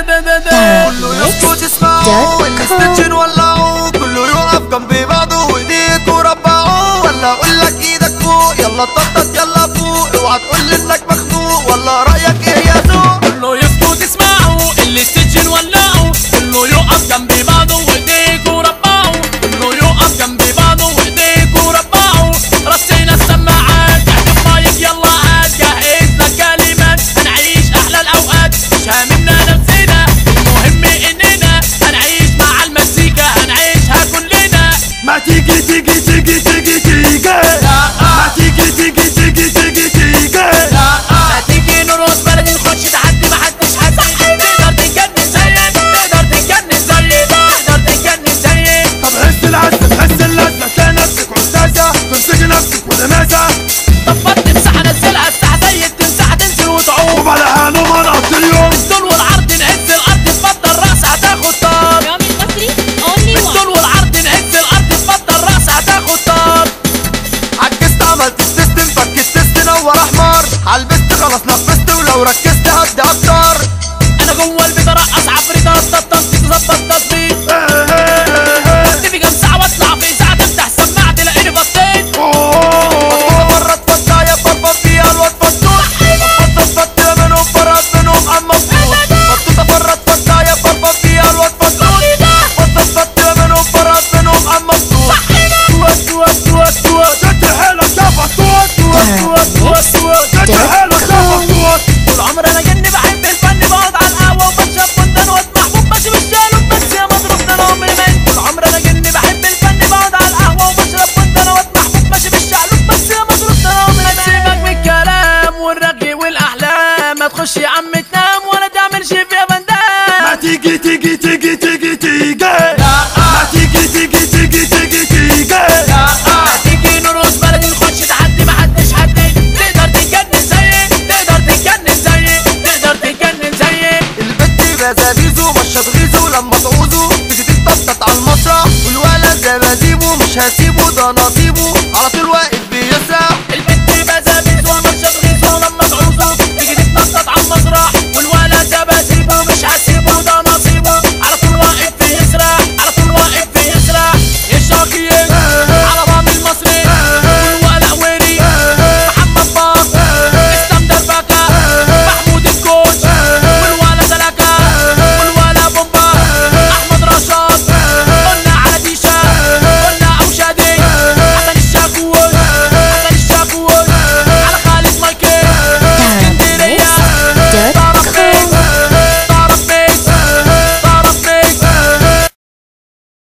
كله يسكت يسمعوا الاستنشن ولعوا، كله يقف جنب بعضه وايديك وربعوا، ولا اقولك ايدك فوق يلا طبطب يلا فوق، اوعى تقول انك مخنوق ولا رايك ايه يا ذوق. كله يسكت يسمعوا الاستنشن ولعوا، كله يقف جنب بعضه وايديك وربعوا، كله يقف جنب بعضه وايديك وربعوا. رصينا السماعات احنا مايك يلا هات، جهزنا كلمات هنعيش احلى الاوقات، مش هاممنا نفسنا المهم اننا هنعيش مع المزيكا هنعيشها كلنا. ما تيجي تيجي تيجي تيجي تيجي ما تيجي تيجي تيجي تيجي تيجي ما تيجي نرقص بلدي نخش تحدي محدش حاسس، تقدر تتجنن زيك تقدر تتجنن زيك تقدر تتجنن زيك. طب حس العزة تحس اللذة تلاقي نفسك عزازة تمسكي نفسك ولمازة. طفت مساحة نزلها الساعة زي التمساح تنزل وتعوم، وبعدها نوم نقضي اليوم بالطول والعرض نهز الارض تفضل راس هتاخد طار، بالطول والعرض نهز الارض تفضل راس هتاخد طار. عجزت عملت السيستم فك التست نور احمر، عالبست خلاص نفست ولو ركزت هدي اكتر. انا جوه البيت ارقص عفريت اتطبطب تظبط تظبيط، كنت في كام ساعة واطلع في ساعة تفتح سماعة تلاقيني بطيت. مرة اتفضى يا فرفض فيها الواد فتوت، اتفضى يا منهم فرط منهم عم مبسوط، فتوت فرط اتفضى يا فرفض فيها الواد فتوت، اتفضى يا منهم فرط منهم عم مبسوط. شد حيلك يا فطوط شد حيلك يا فطوط. طول عمري انا جني بحب الفن، بقعد على القهوة وبشرب فندان واد محبوب ماشي بالشالوب بس يا مضروب ده انا عمري ما انت. طول عمري انا جني بحب الفن، بقعد على القهوة وبشرب فندان واد محبوب ماشي بالشالوب بس يا مضروب ده انا عمري ما انت. سيبك من الكلام والرغي والاحلام، ما تخش يا عم تنام ولا تعملش فيها بندام. ما تيجي تيجي تيجي تيجي تيجي ما تيجي تيجي تيجي تيجي تيجي ما تيجي نرقص بلدي نخش تحدي محدش حدي، تقدر تتجنن زيك تقدر تتجنن زيك تقدر تتجنن زيك. البت بزابيزو مشط غيزو لما تعوزو تيجي تتنطط على المسرح، والولد زي ما زيبو مش هسيبه ده نصيبه على طول واقف بيسرح.